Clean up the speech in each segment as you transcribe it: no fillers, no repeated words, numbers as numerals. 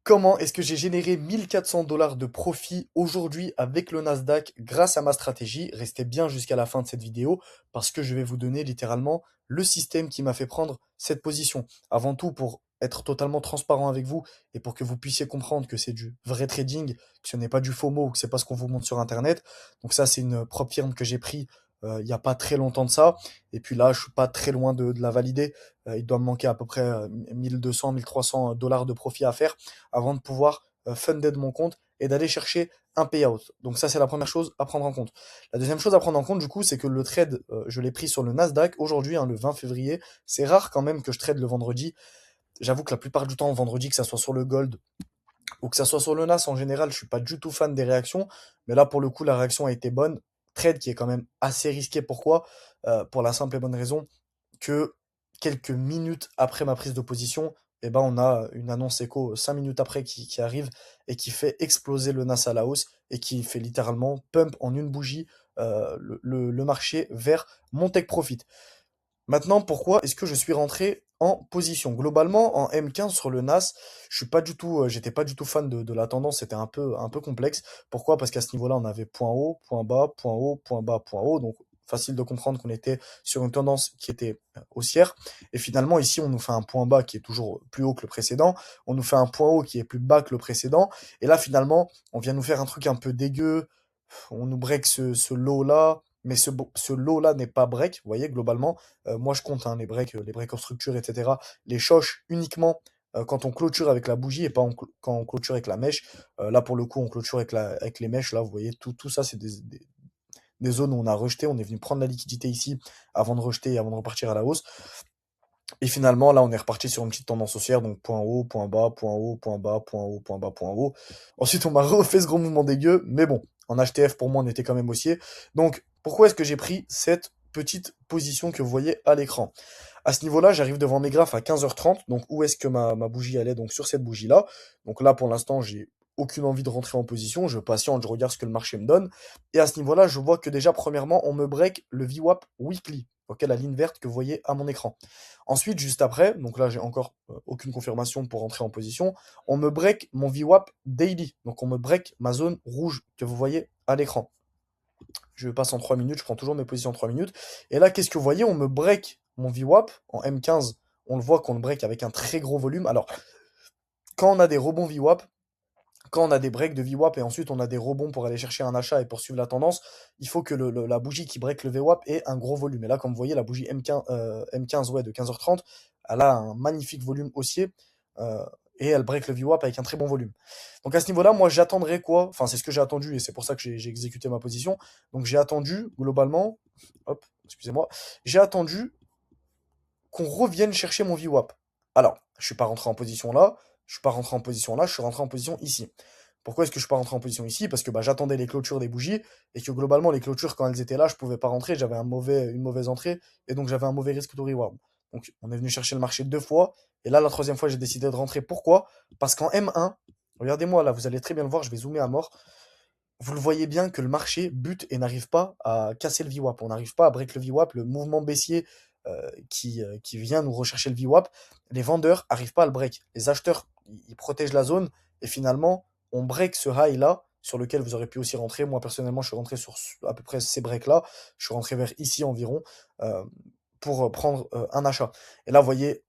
Comment est-ce que j'ai généré 1400 $ de profit aujourd'hui avec le Nasdaq grâce à ma stratégie? Restez bien jusqu'à la fin de cette vidéo parce que je vais vous donner littéralement le système qui m'a fait prendre cette position. Avant tout, pour être totalement transparent avec vous et pour que vous puissiez comprendre que c'est du vrai trading, que ce n'est pas du FOMO ou que c'est pas ce qu'on vous montre sur Internet. Donc ça, c'est une propre firme que j'ai pris il n'y a pas très longtemps de ça. Et puis là, je suis pas très loin de la valider. Il doit me manquer à peu près 1200, 1300 $ de profit à faire avant de pouvoir funder de mon compte et d'aller chercher un payout. Donc ça, c'est la première chose à prendre en compte. La deuxième chose à prendre en compte, du coup, c'est que le trade, je l'ai pris sur le Nasdaq aujourd'hui, hein, le 20 février. C'est rare quand même que je trade le vendredi. J'avoue que la plupart du temps, le vendredi, que ça soit sur le gold ou que ça soit sur le NAS, en général, je suis pas du tout fan des réactions. Mais là, pour le coup, la réaction a été bonne. Trade qui est quand même assez risqué. Pourquoi? Pour la simple et bonne raison que quelques minutes après ma prise de position, eh ben, on a une annonce écho 5 minutes après qui arrive et qui fait exploser le NAS à la hausse et qui fait littéralement pump en une bougie le marché vers mon take profit. Maintenant, pourquoi est-ce que je suis rentré en position? Globalement, en M15 sur le NAS, je suis pas du tout, j'étais pas du tout fan de la tendance, c'était un peu complexe. Pourquoi? Parce qu'à ce niveau-là, on avait point haut, point bas, point haut, point bas, point haut. Donc, facile de comprendre qu'on était sur une tendance qui était haussière. Et finalement, ici, on nous fait un point bas qui est toujours plus haut que le précédent. On nous fait un point haut qui est plus bas que le précédent. Et là, finalement, on vient nous faire un truc un peu dégueu. On nous break ce low-là. Mais ce low-là n'est pas break, vous voyez, globalement. Moi, je compte hein, les breaks en structure, etc. Les choches uniquement quand on clôture avec la bougie et pas quand on clôture avec la mèche. Là, pour le coup, on clôture avec les mèches. Là, vous voyez, tout ça, c'est des zones où on a rejeté. On est venu prendre la liquidité ici avant de rejeter et avant de repartir à la hausse. Et finalement, là, on est reparti sur une petite tendance haussière. Donc, point haut, point bas, point haut, point bas, point haut, point bas, point haut. Ensuite, on m'a refait ce gros mouvement dégueu. Mais bon, en HTF, pour moi, on était quand même haussier. Donc, pourquoi est-ce que j'ai pris cette petite position que vous voyez à l'écran? À ce niveau-là, j'arrive devant mes graphes à 15h30. Donc, où est-ce que ma bougie allait? Donc, sur cette bougie-là. Donc là, pour l'instant, j'ai aucune envie de rentrer en position. Je patiente, je regarde ce que le marché me donne. Et à ce niveau-là, je vois que déjà, premièrement, on me break le VWAP weekly. Ok, la ligne verte que vous voyez à mon écran. Ensuite, juste après, donc là, j'ai encore aucune confirmation pour rentrer en position. On me break mon VWAP daily. Donc, on me break ma zone rouge que vous voyez à l'écran. Je passe en 3 minutes, je prends toujours mes positions en 3 minutes. Et là, qu'est-ce que vous voyez? On me break mon VWAP en M15. On le voit qu'on le break avec un très gros volume. Alors, quand on a des rebonds VWAP, quand on a des breaks de VWAP et ensuite on a des rebonds pour aller chercher un achat et poursuivre la tendance, il faut que la bougie qui break le VWAP ait un gros volume. Et là, comme vous voyez, la bougie M15 ouais, de 15h30, elle a un magnifique volume haussier euh, et elle break le VWAP avec un très bon volume. Donc à ce niveau-là, moi j'attendrai quoi? Enfin, c'est ce que j'ai attendu et c'est pour ça que j'ai exécuté ma position. Donc j'ai attendu globalement, hop, excusez-moi, j'ai attendu qu'on revienne chercher mon VWAP. Alors, je suis pas rentré en position là, je suis pas rentré en position là, je suis rentré en position ici. Pourquoi est-ce que je suis pas rentré en position ici? Parce que bah, j'attendais les clôtures des bougies et que globalement les clôtures quand elles étaient là, je pouvais pas rentrer, j'avais une mauvaise entrée et donc j'avais un mauvais risque to reward. Donc on est venu chercher le marché deux fois et là la troisième fois j'ai décidé de rentrer. Pourquoi? Parce qu'en M1, regardez-moi là, vous allez très bien le voir, je vais zoomer à mort. Vous le voyez bien que le marché bute et n'arrive pas à casser le VWAP. On n'arrive pas à break le VWAP, le mouvement baissier qui vient nous rechercher le VWAP. Les vendeurs n'arrivent pas à le break. Les acheteurs, ils protègent la zone et finalement, on break ce high là sur lequel vous aurez pu aussi rentrer. Moi, personnellement, je suis rentré sur à peu près ces breaks-là. Je suis rentré vers ici environ euh, pour prendre un achat. Et là, vous voyez,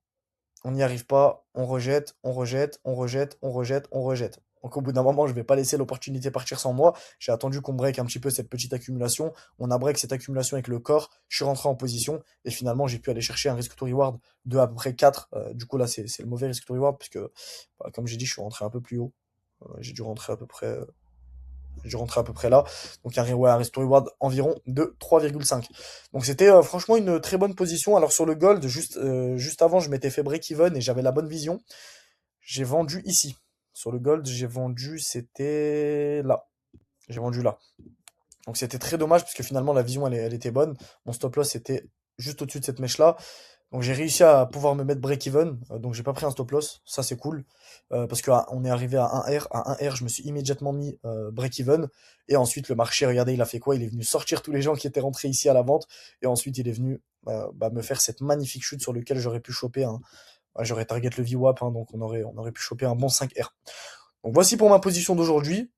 on n'y arrive pas, on rejette, on rejette, on rejette, on rejette, on rejette. Donc au bout d'un moment, je vais pas laisser l'opportunité partir sans moi. J'ai attendu qu'on break un petit peu cette petite accumulation. On a break cette accumulation avec le corps. Je suis rentré en position et finalement, j'ai pu aller chercher un risk to reward de à peu près 4. Du coup, là, c'est le mauvais risk to reward puisque, bah, comme j'ai dit, je suis rentré un peu plus haut. J'ai dû rentrer à peu près je rentrais à peu près là. Donc ouais, un restore reward environ de 3,5. Donc c'était franchement une très bonne position. Alors sur le gold, juste avant, je m'étais fait break-even et j'avais la bonne vision. J'ai vendu ici. Sur le gold, j'ai vendu, c'était là. J'ai vendu là. Donc c'était très dommage parce que finalement la vision elle était bonne. Mon stop loss était juste au-dessus de cette mèche là. Donc j'ai réussi à pouvoir me mettre break-even, donc j'ai pas pris un stop loss, ça c'est cool, parce que on est arrivé à 1R, je me suis immédiatement mis break-even, et ensuite le marché, regardez, il a fait quoi? Il est venu sortir tous les gens qui étaient rentrés ici à la vente, et ensuite il est venu bah, me faire cette magnifique chute sur lequel j'aurais pu choper un, j'aurais target le VWAP, hein, donc on aurait pu choper un bon 5R. Donc voici pour ma position d'aujourd'hui.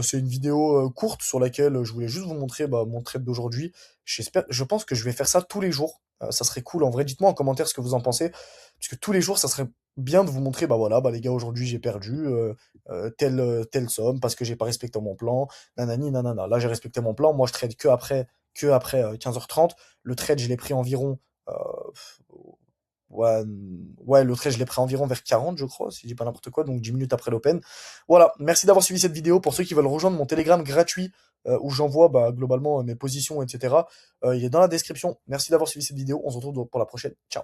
C'est une vidéo courte sur laquelle je voulais juste vous montrer mon trade d'aujourd'hui. Je pense que je vais faire ça tous les jours. Ça serait cool. En vrai, dites-moi en commentaire ce que vous en pensez. Parce que tous les jours, ça serait bien de vous montrer, bah voilà, bah les gars, aujourd'hui j'ai perdu telle somme parce que j'ai pas respecté mon plan. Nanani, nanana. Là, j'ai respecté mon plan. Moi, je trade que après 15h30. Le trade, je l'ai pris environ euh, ouais, ouais, le trade, je l'ai pris environ vers 40, je crois, si je dis pas n'importe quoi, donc 10 minutes après l'Open. Voilà, merci d'avoir suivi cette vidéo. Pour ceux qui veulent rejoindre mon Telegram gratuit, où j'envoie bah, globalement mes positions, etc., il est dans la description. Merci d'avoir suivi cette vidéo. On se retrouve pour la prochaine. Ciao.